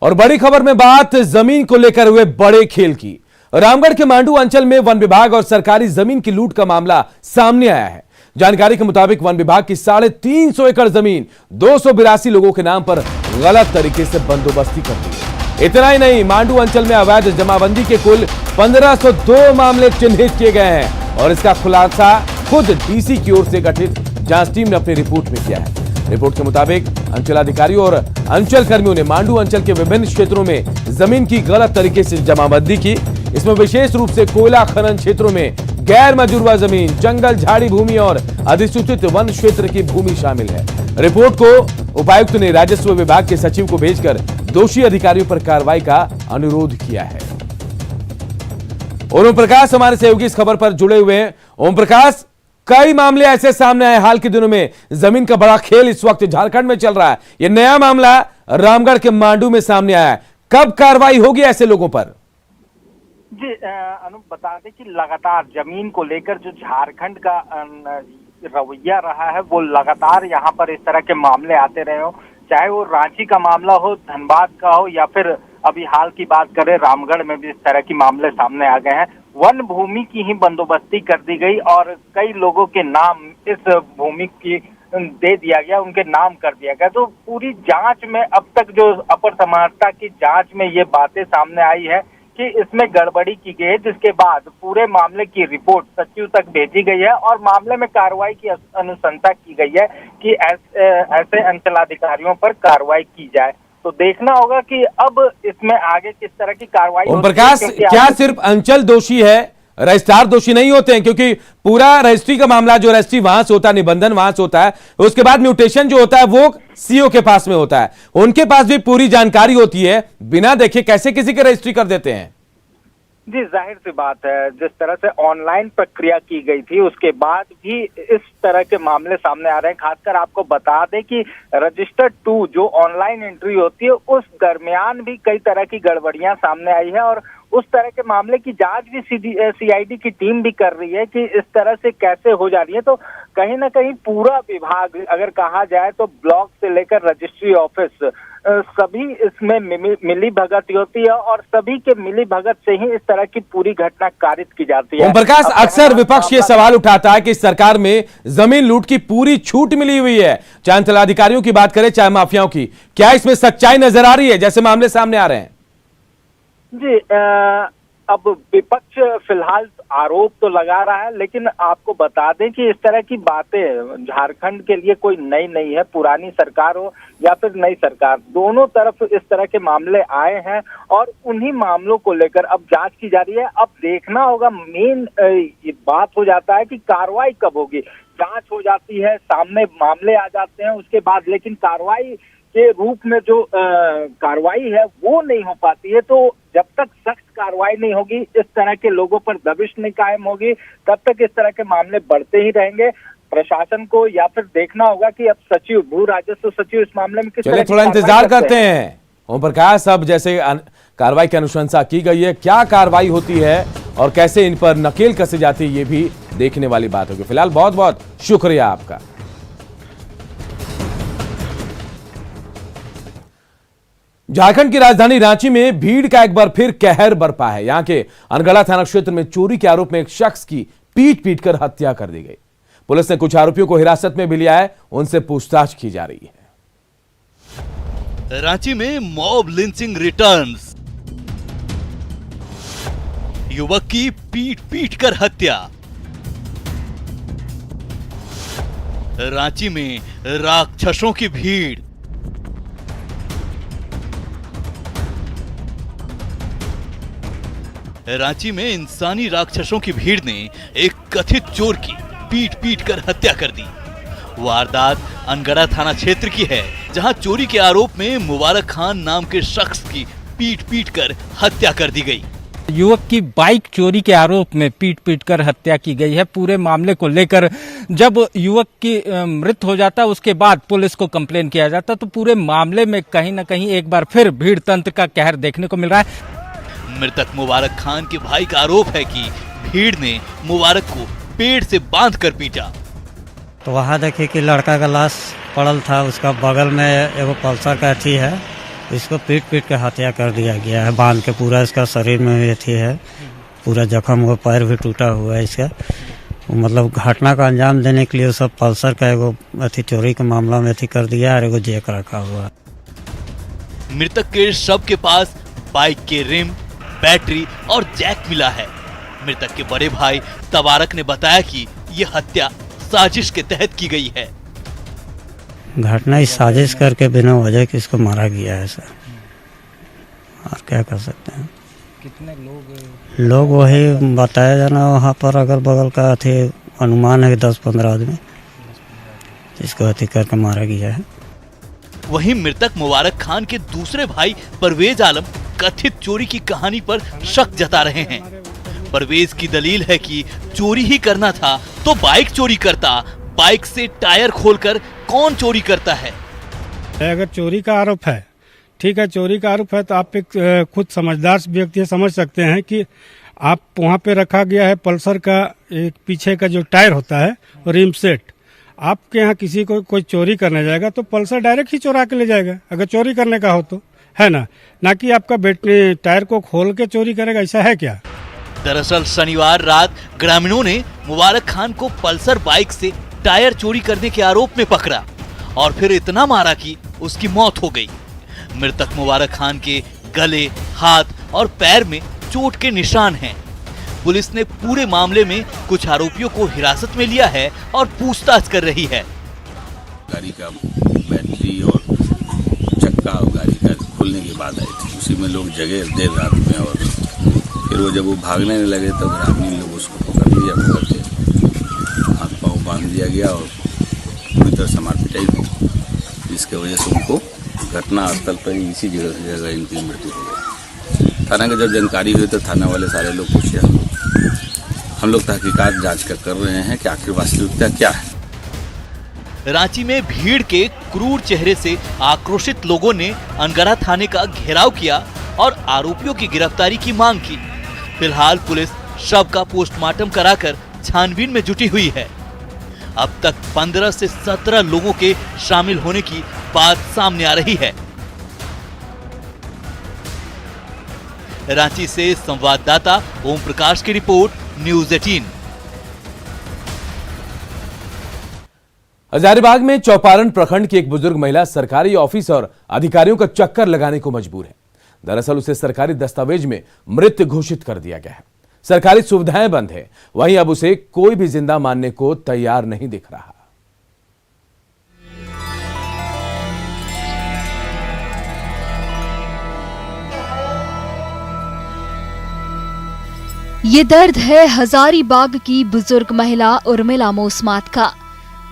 और बड़ी खबर में बात जमीन को लेकर हुए बड़े खेल की। रामगढ़ के मांडू अंचल में वन विभाग और सरकारी जमीन की लूट का मामला सामने आया है। जानकारी के मुताबिक वन विभाग की 350 एकड़ जमीन 282 लोगों के नाम पर गलत तरीके से बंदोबस्ती कर दी है। इतना ही नहीं, मांडू अंचल में अवैध जमाबंदी के कुल 1502 मामले चिन्हित किए गए हैं और इसका खुलासा खुद डीसी की ओर से गठित जांच टीम ने अपनी रिपोर्ट में किया है। रिपोर्ट के मुताबिक अंचलाधिकारियों और अंचल कर्मियों ने मांडू अंचल के विभिन्न क्षेत्रों में जमीन की गलत तरीके से जमाबंदी की। इसमें विशेष रूप से कोयला खनन क्षेत्रों में गैर मंजूरवा जमीन, जंगल झाड़ी भूमि और अधिसूचित वन क्षेत्र की भूमि शामिल है। रिपोर्ट को उपायुक्त ने राजस्व विभाग के सचिव को भेजकर दोषी अधिकारियों पर कार्रवाई का अनुरोध किया है। ओम प्रकाश हमारे सहयोगी इस खबर पर जुड़े हुए हैं। ओम प्रकाश, कई मामले ऐसे सामने आए हाल के दिनों में। जमीन का बड़ा खेल इस वक्त झारखंड में चल रहा है। यह नया मामला रामगढ़ के मांडू में सामने आया है। कब कार्रवाई होगी ऐसे लोगों पर? जी अनु, बता दें कि लगातार जमीन को लेकर जो झारखंड का रवैया रहा है वो लगातार यहाँ पर इस तरह के मामले आते रहे हो, चाहे वो रांची का मामला हो, धनबाद का हो या फिर अभी हाल की बात करें रामगढ़ में भी इस तरह के मामले सामने आ गए हैं। वन भूमि की ही बंदोबस्ती कर दी गई और कई लोगों के नाम इस भूमि की दे दिया गया, उनके नाम कर दिया गया। तो पूरी जांच में अब तक जो अपर समाहर्ता की जांच में ये बातें सामने आई है कि इसमें गड़बड़ी की गई है, जिसके बाद पूरे मामले की रिपोर्ट सचिव तक भेजी गई है और मामले में कार्रवाई की अनुशंसा की गई है कि ऐसे अंचलाधिकारियों पर कार्रवाई की जाए। तो देखना होगा कि अब इसमें आगे किस तरह की कार्रवाई। ओम प्रकाश, क्या सिर्फ अंचल दोषी है, रजिस्ट्रार दोषी नहीं होते हैं? क्योंकि पूरा रजिस्ट्री का मामला, जो रजिस्ट्री वहां से होता है, निबंधन वहां से होता है, उसके बाद म्यूटेशन जो होता है वो सीओ के पास में होता है। उनके पास भी पूरी जानकारी होती है, बिना देखे कैसे किसी की रजिस्ट्री कर देते हैं? जी, जाहिर सी बात है, जिस तरह से ऑनलाइन प्रक्रिया की गई थी उसके बाद भी इस तरह के मामले सामने आ रहे हैं। खासकर आपको बता दें कि रजिस्टर 2 जो ऑनलाइन एंट्री होती है उस दरमियान भी कई तरह की गड़बड़ियां सामने आई है और उस तरह के मामले की जांच भी सीआईडी की टीम भी कर रही है कि इस तरह से कैसे हो जा रही है। तो कहीं ना कहीं पूरा विभाग, अगर कहा जाए तो ब्लॉक से लेकर रजिस्ट्री ऑफिस, सभी इसमें मिली भगत होती है और सभी के मिली भगत से ही इस तरह की पूरी घटना कारित की जाती है। ओम प्रकाश, अक्सर विपक्ष ये सवाल उठाता है कि सरकार में जमीन लूट की पूरी छूट मिली हुई है, चाहे अंचलाधिकारियों की बात करें चाहे माफियाओं की। क्या इसमें सच्चाई नजर आ रही है जैसे मामले सामने आ रहे हैं? जी, अब विपक्ष फिलहाल आरोप तो लगा रहा है, लेकिन आपको बता दें कि इस तरह की बातें झारखंड के लिए कोई नई नहीं है। पुरानी सरकार हो या फिर नई सरकार, दोनों तरफ इस तरह के मामले आए हैं और उन्हीं मामलों को लेकर अब जांच की जा रही है। अब देखना होगा, मेन बात हो जाता है कि कार्रवाई कब होगी। जांच हो जाती है, सामने मामले आ जाते हैं उसके बाद, लेकिन कार्रवाई के रूप में जो कार्रवाई है वो नहीं हो पाती है। तो जब तक सख्त कार्रवाई नहीं होगी, इस तरह के लोगों पर दबिश नहीं कायम होगी, तब तक इस तरह के मामले बढ़ते ही रहेंगे। प्रशासन को या फिर देखना होगा कि अब सचिव, भू राजस्व सचिव इस मामले में किस तरह थोड़ा इंतजार करते हैं। ओम प्रकाश, अब जैसे कार्रवाई की अनुशंसा की गई है, क्या कार्रवाई होती है और कैसे इन पर नकेल कसे जाती है, ये भी देखने वाली बात होगी। फिलहाल बहुत बहुत शुक्रिया आपका। झारखंड की राजधानी रांची में भीड़ का एक बार फिर कहर बरपा है। यहां के अनगढ़ा थाना क्षेत्र में चोरी के आरोप में एक शख्स की पीट कर हत्या कर दी गई। पुलिस ने कुछ आरोपियों को हिरासत में भी लिया है, उनसे पूछताछ की जा रही है। रांची में मॉब लिंचिंग रिटर्न्स, युवक की पीट कर हत्या। रांची में राक्षसों की भीड़, रांची में इंसानी राक्षसों की भीड़ ने एक कथित चोर की पीट कर हत्या कर दी। वारदात अनगढ़ा थाना क्षेत्र की है, जहां चोरी के आरोप में मुबारक खान नाम के शख्स की पीट कर हत्या कर दी गई। युवक की बाइक चोरी के आरोप में पीट कर हत्या की गई है। पूरे मामले को लेकर जब युवक की मृत्यु हो जाता है उसके बाद पुलिस को कंप्लेन किया जाता, तो पूरे मामले में कहीं न कहीं एक बार फिर भीड़ तंत्र का कहर देखने को मिल रहा है। मृतक मुबारक खान के भाई का आरोप है कि भीड़ ने मुबारक को पेड़ से बांधकर पीटा। तो वहाँ देखिए कि लड़का का लाश पड़ल था, उसका बगल में एगो पल्सर का अथी है इसको पीट पीट के हत्या कर दिया गया है, बांध के पूरा इसका शरीर में अथी है, पूरा जख्म हुआ, पैर भी टूटा हुआ है इसका। मतलब घटना का अंजाम देने के लिए सब पल्सर का एगो अथी चोरी के मामला में अथी कर दिया और एगो जैक रखा हुआ है। मृतक के शव के पास बाइक के रिम, बैटरी और जैक मिला है। मृतक के बड़े भाई तबारक ने बताया कि यह हत्या साजिश के तहत की गई है। घटना इस साजिश करके बिना वजह के इसको मारा गया है सर, और क्या कर सकते हैं। कितने लोग वही बताया जाना, वहाँ पर अगल बगल का अथी अनुमान है 10-15 आदमी इसको हत्या करके मारा गया है। वहीं मृतक मुबारक खान के दूसरे भाई परवेज आलम कथित चोरी की कहानी पर शक जता रहे हैं। परवेज की दलील है कि चोरी ही करना था तो बाइक चोरी करता, बाइक से टायर खोलकर कौन चोरी करता है। अगर चोरी का आरोप है, ठीक है, चोरी का आरोप है तो आप एक खुद समझदार व्यक्ति समझ सकते हैं कि आप वहाँ पे रखा गया है पल्सर का एक पीछे का जो टायर होता है रिम सेट। आपके यहाँ किसी को कोई चोरी करने जाएगा तो पल्सर डायरेक्ट ही चुरा के ले जाएगा, अगर चोरी करने का हो तो, है ना कि आपका टायर को खोल के चोरी करेगा, ऐसा है क्या। दरअसल शनिवार रात ग्रामीणों ने मुबारक खान को पल्सर बाइक से टायर चोरी करने के आरोप में पकड़ा और फिर इतना मारा कि उसकी मौत हो गई। मृतक मुबारक खान के गले, हाथ और पैर में चोट के निशान हैं। पुलिस ने पूरे मामले में कुछ आरोपियों को हिरासत में लिया है और पूछताछ कर रही है। गाड़ी का बैटरी और चक्का गाड़ी का खुलने की बात आई थी, उसी में लोग जगे देर रात में, और फिर वो जब वो भागने लगे तो ग्रामीण लोग उसको पकड़ लिया, पकड़ के हाथ पाँव बांध दिया गया और पूरी तरह से मार पिटाई हुई, जिसके वजह से उनको घटना स्थल पर इसी जगह इनकी मृत्यु हो गई। थाना की जब जानकारी हुई तो थाना वाले सारे लोग पूछे, हम लोग तहकीकात जांच कर रहे हैं कि आखिर वास्तविकता क्या है। रांची में भीड़ के क्रूर चेहरे से आक्रोशित लोगों ने अनगढ़ा थाने का घेराव किया और आरोपियों की गिरफ्तारी की मांग की। फिलहाल पुलिस शव का पोस्टमार्टम कराकर छानबीन में जुटी हुई है। अब तक 15 से 17 लोगों के शामिल होने की बात सामने आ रही है। रांची से संवाददाता ओम प्रकाश की रिपोर्ट, न्यूज़ 18। हजारीबाग में चौपारण प्रखंड की एक बुजुर्ग महिला सरकारी ऑफिस और अधिकारियों का चक्कर लगाने को मजबूर है। दरअसल उसे सरकारी दस्तावेज में मृत घोषित कर दिया गया है। सरकारी सुविधाएं बंद है, वहीं अब उसे कोई भी जिंदा मानने को तैयार नहीं दिख रहा। ये दर्द है हजारीबाग की बुजुर्ग महिला उर्मिला मोस्मात का,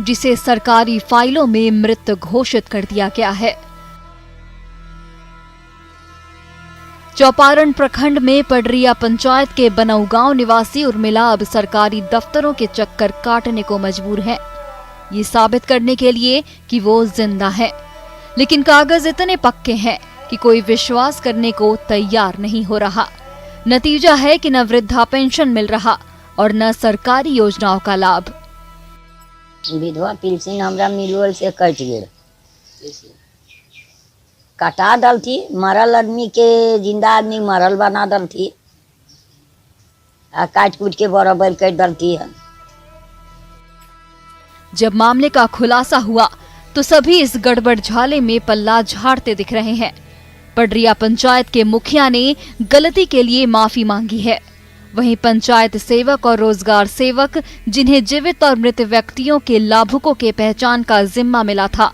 जिसे सरकारी फाइलों में मृत घोषित कर दिया गया है। चौपारण प्रखंड में पडरिया पंचायत के बनऊ गांव निवासी उर्मिला अब सरकारी दफ्तरों के चक्कर काटने को मजबूर है, ये साबित करने के लिए कि वो जिंदा है। लेकिन कागज इतने पक्के हैं कि कोई विश्वास करने को तैयार नहीं हो रहा। नतीजा है कि न वृद्धा पेंशन मिल रहा और न सरकारी योजनाओं का लाभ। विधवा पेंशन हमरा मिलल से कट गए, कटा दल थी, मरल आदमी के जिंदा आदमी मरल बना दल थी, काट कूट के बराबर कर दलती है। जब मामले का खुलासा हुआ तो सभी इस गड़बड़ झाले में पल्ला झाड़ते दिख रहे हैं। पडरिया पंचायत के मुखिया ने गलती के लिए माफी मांगी है। वहीं पंचायत सेवक और रोजगार सेवक, जिन्हें जीवित और मृत व्यक्तियों के लाभुकों के पहचान का जिम्मा मिला था,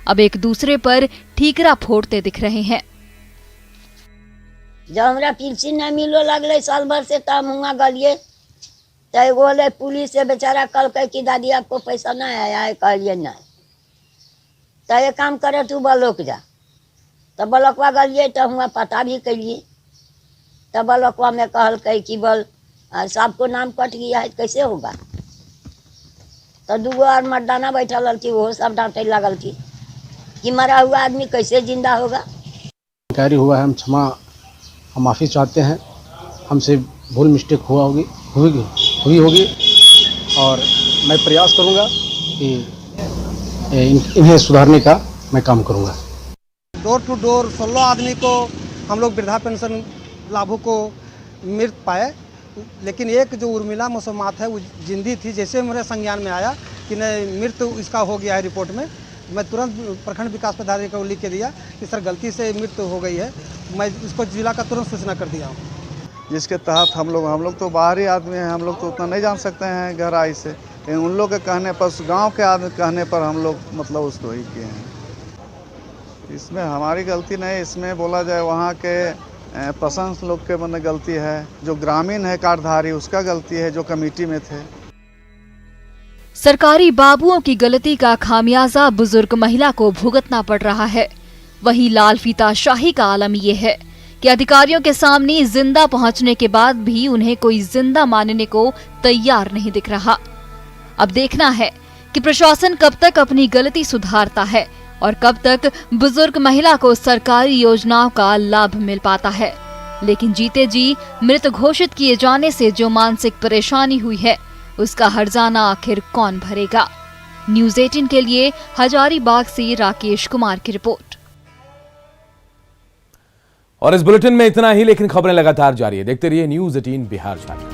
अब एक दूसरे पर ठीकरा फोड़ते दिख रहे हैं। जब हमरा पेंशन न मिलो लगले साल भर से तब मुँगा गलिए, तो पुलिस से बेचारा कल कह कि दादी आपको पैसा नहीं आया है, कहलिए नहीं, तो ये काम करे तू ब्लॉक जा, तब ब्लॉकवा गलिए तो हुआ पता भी करिए, तब ब्लॉकवा में कहल कह कि बोल सबको नाम कट गया है, कैसे होगा। तो दूगो और मर्दाना बैठल थी, वो सब डांटे लगल थी कि मरा हुआ आदमी कैसे जिंदा होगा। जानकारी हुआ है, हम क्षमा हम माफ़ी चाहते हैं, हमसे भूल मिस्टेक हुआ होगी और मैं प्रयास करूंगा कि इन्हें सुधारने का मैं काम करूंगा। डोर टू डोर 16 आदमी को हम लोग वृद्धा पेंशन लाभों को मृत पाए, लेकिन एक जो उर्मिला मसूमात है वो जिंदी थी। जैसे मेरे संज्ञान में आया कि नहीं मृत्यु इसका हो गया है रिपोर्ट में, मैं तुरंत प्रखंड विकास पदाधिकारी को लिख के दिया कि सर गलती से मृत्यु हो गई है, मैं इसको जिला का तुरंत सूचना कर दिया हूँ। जिसके तहत हम लोग तो बाहरी आदमी हैं, हम लोग तो उतना नहीं जान सकते हैं गहराई से, लेकिन उन लोग के कहने पर, गांव के आदमी कहने पर हम लोग मतलब उसको ही किए हैं। इसमें हमारी गलती नहीं, इसमें बोला जाए वहाँ के प्रशासन लोग के मन गलती है, जो ग्रामीण है कार्डधारी उसका गलती है, जो कमेटी में थे। सरकारी बाबुओं की गलती का खामियाजा बुजुर्ग महिला को भुगतना पड़ रहा है। वहीं लाल फीता शाही का आलम ये है कि अधिकारियों के सामने जिंदा पहुंचने के बाद भी उन्हें कोई जिंदा मानने को तैयार नहीं दिख रहा। अब देखना है कि प्रशासन कब तक अपनी गलती सुधारता है और कब तक बुजुर्ग महिला को सरकारी योजनाओं का लाभ मिल पाता है। लेकिन जीते जी मृत घोषित किए जाने से जो मानसिक परेशानी हुई है उसका हर्जाना आखिर कौन भरेगा। न्यूज़ 18 के लिए हजारीबाग से राकेश कुमार की रिपोर्ट। और इस बुलेटिन में इतना ही, लेकिन खबरें लगातार जारी है। देखते रहिए न्यूज़ 18 बिहार झारखंड।